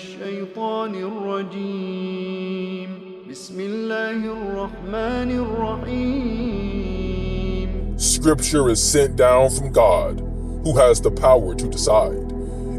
الشيطان الرجيم بسم الله الرحمن الرحيم. Scripture is sent down from God, who has the power to decide.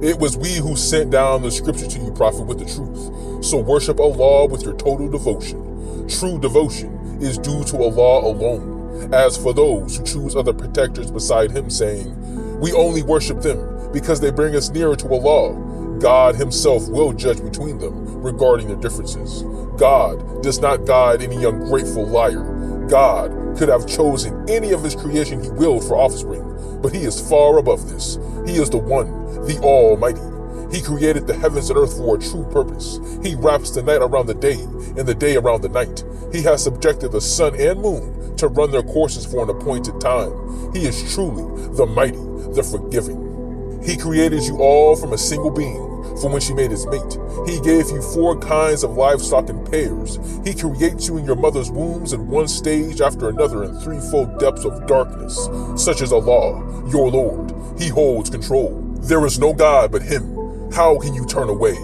It was we who sent down the scripture to you, prophet, with the truth. So worship Allah with your total devotion. True devotion is due to Allah alone. As for those who choose other protectors beside him, saying, we only worship them because they bring us nearer to Allah, God himself will judge between them regarding their differences. God does not guide any ungrateful liar. God could have chosen any of his creation he willed for offspring, but he is far above this. He is the one, the Almighty. He created the heavens and earth for a true purpose. He wraps the night around the day and the day around the night. He has subjected the sun and moon to run their courses for an appointed time. He is truly the mighty, the forgiving. He created you all from a single being, from which he made his mate. He gave you 4 kinds of livestock in pairs. He creates you in your mother's wombs in one stage after another in 3-fold depths of darkness, such as Allah, your Lord. He holds control. There is no God but him. How can you turn away?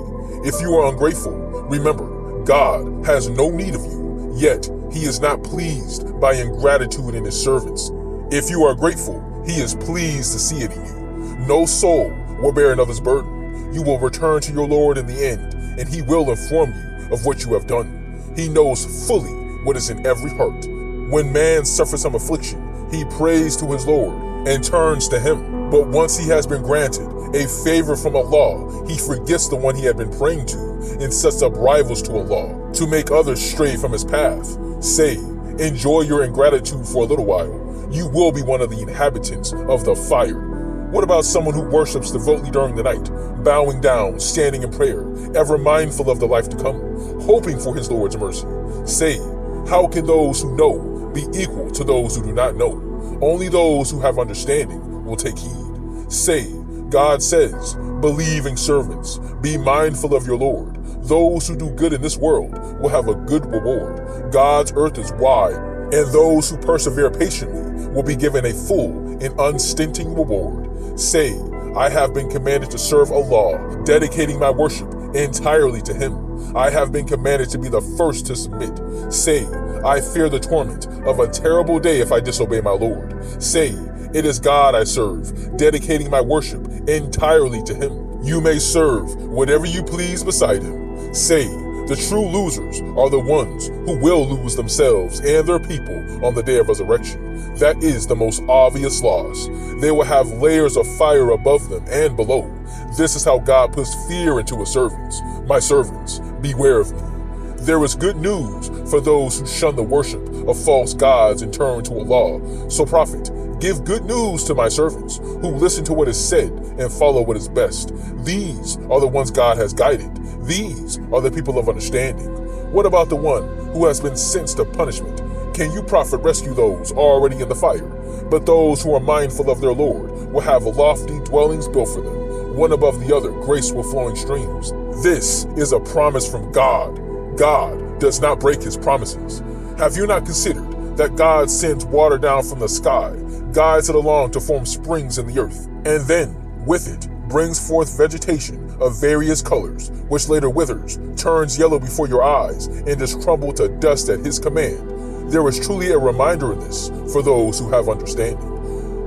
If you are ungrateful, remember, God has no need of you, yet he is not pleased by ingratitude in his servants. If you are grateful, he is pleased to see it in you. No soul will bear another's burden. You will return to your Lord in the end, and he will inform you of what you have done. He knows fully what is in every heart. When man suffers some affliction, he prays to his Lord and turns to him. But once he has been granted a favor from Allah, he forgets the one he had been praying to and sets up rivals to Allah to make others stray from his path. Say, enjoy your ingratitude for a little while. You will be one of the inhabitants of the fire. What about someone who worships devoutly during the night, bowing down, standing in prayer, ever mindful of the life to come, hoping for his Lord's mercy? Say, how can those who know be equal to those who do not know? Only those who have understanding will take heed. Say, God says, believing servants, be mindful of your Lord. Those who do good in this world will have a good reward. God's earth is wide, and those who persevere patiently will be given a full and unstinting reward. Say, I have been commanded to serve Allah, dedicating my worship entirely to him. I have been commanded to be the first to submit. Say, I fear the torment of a terrible day if I disobey my Lord. Say, it is God I serve, dedicating my worship entirely to him. You may serve whatever you please beside him. Say, the true losers are the ones who will lose themselves and their people on the day of resurrection. That is the most obvious loss. They will have layers of fire above them and below. This is how God puts fear into his servants. My servants, beware of me. There is good news for those who shun the worship of false gods and turn to Allah. So prophet, give good news to my servants who listen to what is said and follow what is best. These are the ones God has guided. These are the people of understanding. What about the one who has been sentenced to punishment? Can you, prophet, rescue those already in the fire? But those who are mindful of their Lord will have lofty dwellings built for them, one above the other, graceful flowing streams. This is a promise from God. God does not break his promises. Have you not considered that God sends water down from the sky, guides it along to form springs in the earth, and then, with it, brings forth vegetation of various colors, which later withers, turns yellow before your eyes, and is crumbled to dust at his command? There is truly a reminder in this for those who have understanding.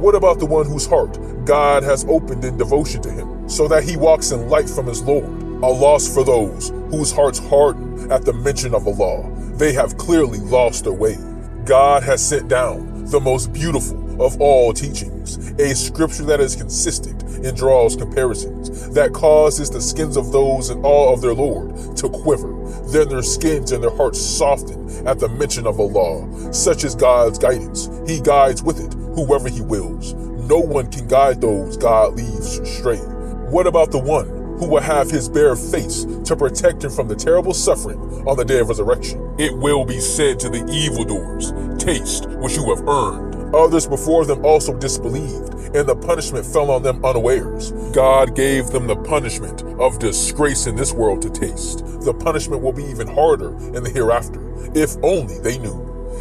What about the one whose heart God has opened in devotion to him, so that he walks in light from his Lord? A loss for those whose hearts harden at the mention of Allah. They have clearly lost their way. God has sent down the most beautiful of all teachings, a scripture that is consistent and draws comparisons, that causes the skins of those in awe of their Lord to quiver. Then their skins and their hearts soften at the mention of Allah. Such is God's guidance. He guides with it whoever he wills. No one can guide those God leaves astray. What about the one who will have his bare face to protect him from the terrible suffering on the day of resurrection? It will be said to the evildoers, taste what you have earned. Others before them also disbelieved, and the punishment fell on them unawares. God gave them the punishment of disgrace in this world to taste. The punishment will be even harder in the hereafter, if only they knew.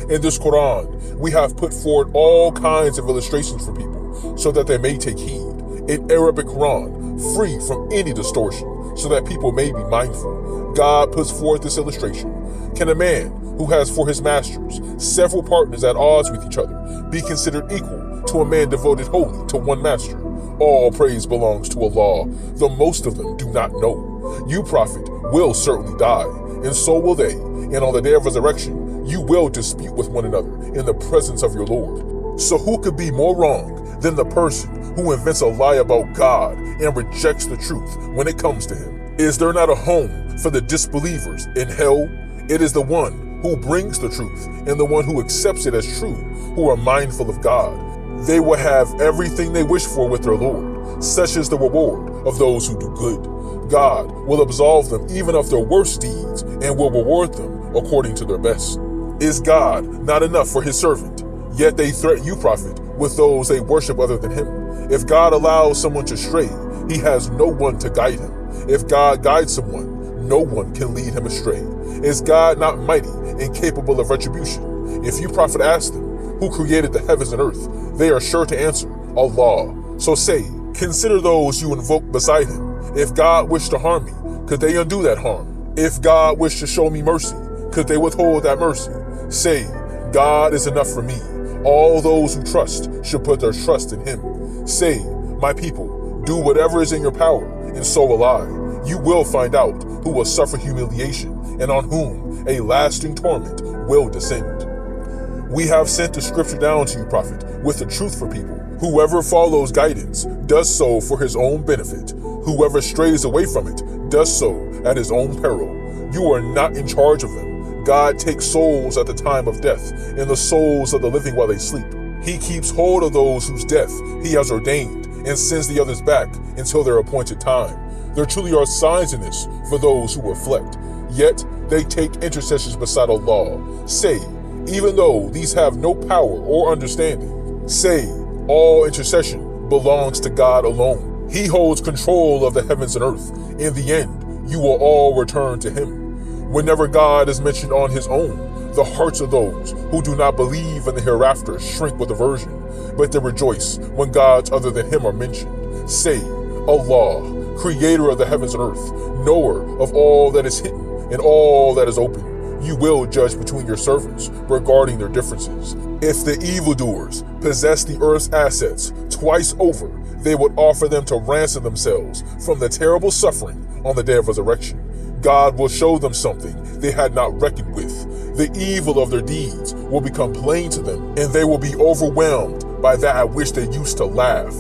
In this Quran, we have put forward all kinds of illustrations for people so that they may take heed. An Arabic Quran, free from any distortion, so that people may be mindful. God puts forth this illustration. Can a man who has for his masters several partners at odds with each other be considered equal to a man devoted wholly to one master? All praise belongs to Allah, though most of them do not know. You, prophet, will certainly die, and so will they, and on the day of resurrection, you will dispute with one another in the presence of your Lord. So who could be more wrong than the person who invents a lie about God and rejects the truth when it comes to him? Is there not a home for the disbelievers in hell? It is the one who brings the truth and the one who accepts it as true, who are mindful of God. They will have everything they wish for with their Lord. Such is the reward of those who do good. God will absolve them even of their worst deeds and will reward them according to their best. Is God not enough for his servant? Yet they threaten you, prophet, with those they worship other than him. If God allows someone to stray, he has no one to guide him. If God guides someone, no one can lead him astray. Is God not mighty and capable of retribution? If you, prophet, ask them, who created the heavens and earth, they are sure to answer, Allah. So say, consider those you invoke beside him. If God wished to harm me, could they undo that harm? If God wished to show me mercy, could they withhold that mercy? Say, God is enough for me. All those who trust should put their trust in him. Say, my people, do whatever is in your power, and so will I. You will find out who will suffer humiliation, and on whom a lasting torment will descend. We have sent the scripture down to you, prophet, with the truth for people. Whoever follows guidance does so for his own benefit. Whoever strays away from it does so at his own peril. You are not in charge of them. God takes souls at the time of death, and the souls of the living while they sleep. He keeps hold of those whose death he has ordained, and sends the others back until their appointed time. There truly are signs in this for those who reflect. Yet they take intercessions beside Allah. Say, even though these have no power or understanding, say, all intercession belongs to God alone. He holds control of the heavens and earth. In the end, you will all return to him. Whenever God is mentioned on his own, the hearts of those who do not believe in the hereafter shrink with aversion, but they rejoice when gods other than him are mentioned. Say, Allah, creator of the heavens and earth, knower of all that is hidden and all that is open. You will judge between your servants regarding their differences. If the evildoers possess the earth's assets twice over, they would offer them to ransom themselves from the terrible suffering on the day of resurrection. God will show them something they had not reckoned with. The evil of their deeds will become plain to them, and they will be overwhelmed by that at which they used to laugh.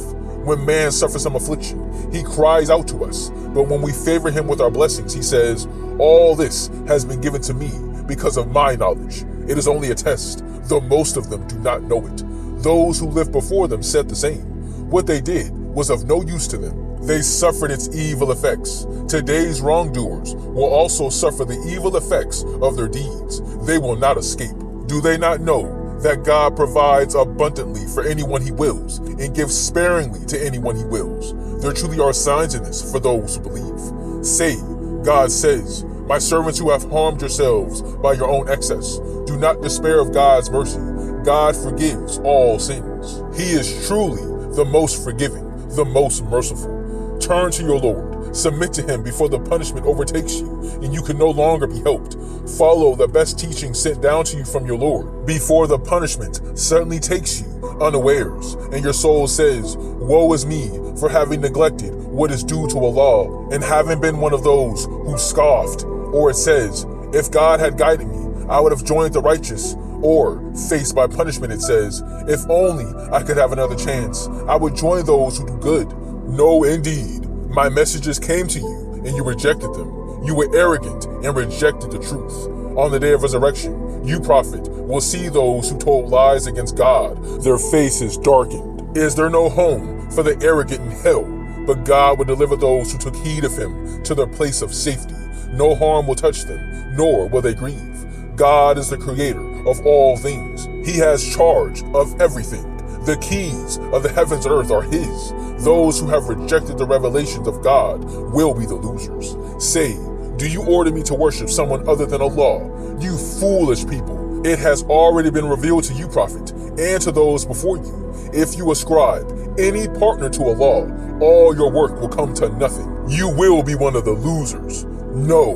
When man suffers some affliction, he cries out to us, but when we favor him with our blessings, he says, all this has been given to me because of my knowledge. It is only a test, though most of them do not know it. Those who lived before them said the same. What they did was of no use to them. They suffered its evil effects. Today's wrongdoers will also suffer the evil effects of their deeds. They will not escape. Do they not know that God provides abundantly for anyone he wills and gives sparingly to anyone he wills? There truly are signs in this for those who believe. Say, God says, my servants who have harmed yourselves by your own excess, do not despair of God's mercy. God forgives all sins. He is truly the most forgiving, the most merciful. Turn to your Lord, submit to him before the punishment overtakes you and you can no longer be helped. Follow the best teaching sent down to you from your Lord before the punishment suddenly takes you unawares and your soul says, woe is me for having neglected what is due to Allah and having been one of those who scoffed. Or it says, if God had guided me, I would have joined the righteous. Or, faced by punishment, it says, if only I could have another chance, I would join those who do good. No, indeed, my messages came to you, and you rejected them. You were arrogant and rejected the truth. On the day of resurrection, you, prophet, will see those who told lies against God, their faces darkened. Is there no home for the arrogant in hell? But God will deliver those who took heed of him to their place of safety. No harm will touch them, nor will they grieve. God is the creator of all things. He has charge of everything. The keys of the heavens and earth are his. Those who have rejected the revelations of God will be the losers. Say, do you order me to worship someone other than Allah? You foolish people. It has already been revealed to you, Prophet, and to those before you. If you ascribe any partner to Allah, all your work will come to nothing. You will be one of the losers. No,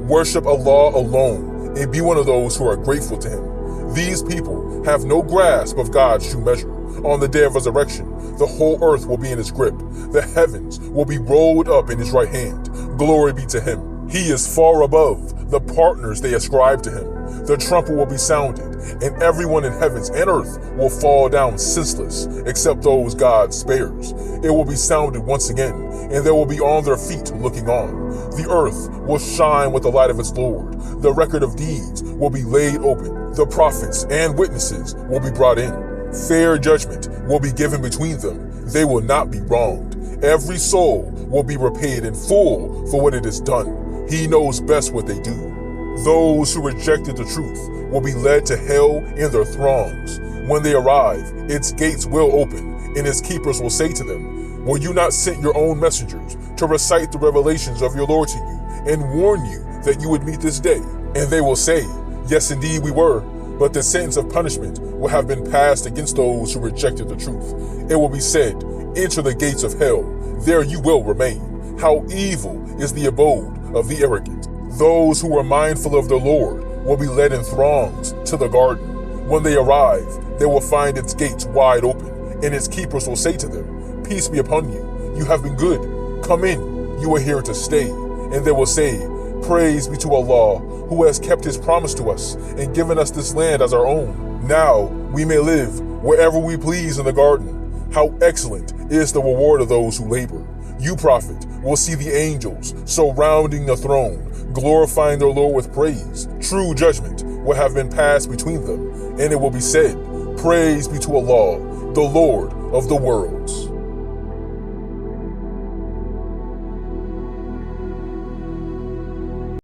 worship Allah alone and be one of those who are grateful to Him. These people have no grasp of God's true measure. On the day of resurrection, the whole earth will be in His grip. The heavens will be rolled up in His right hand. Glory be to Him. He is far above the partners they ascribe to Him. The trumpet will be sounded, and everyone in heavens and earth will fall down senseless, except those God spares. It will be sounded once again, and they will be on their feet looking on. The earth will shine with the light of its Lord. The record of deeds will be laid open. The prophets and witnesses will be brought in. Fair judgment will be given between them. They will not be wronged. Every soul will be repaid in full for what it has done. He knows best what they do. Those who rejected the truth will be led to hell in their throngs. When they arrive, its gates will open, and its keepers will say to them, "Were you not sent your own messengers to recite the revelations of your Lord to you and warn you that you would meet this day?" And they will say, "Yes, indeed we were, but the sentence of punishment will have been passed against those who rejected the truth." It will be said, "Enter the gates of hell, there you will remain. How evil is the abode of the arrogant." Those who are mindful of the Lord will be led in throngs to the garden. When they arrive, they will find its gates wide open, and its keepers will say to them, "Peace be upon you. You have been good. Come in. You are here to stay." And they will say, "Praise be to Allah, who has kept His promise to us and given us this land as our own. Now we may live wherever we please in the garden. How excellent is the reward of those who labor." You, Prophet, will see the angels surrounding the throne, glorifying their Lord with praise. True judgment will have been passed between them, and it will be said, "Praise be to Allah, the Lord of the worlds."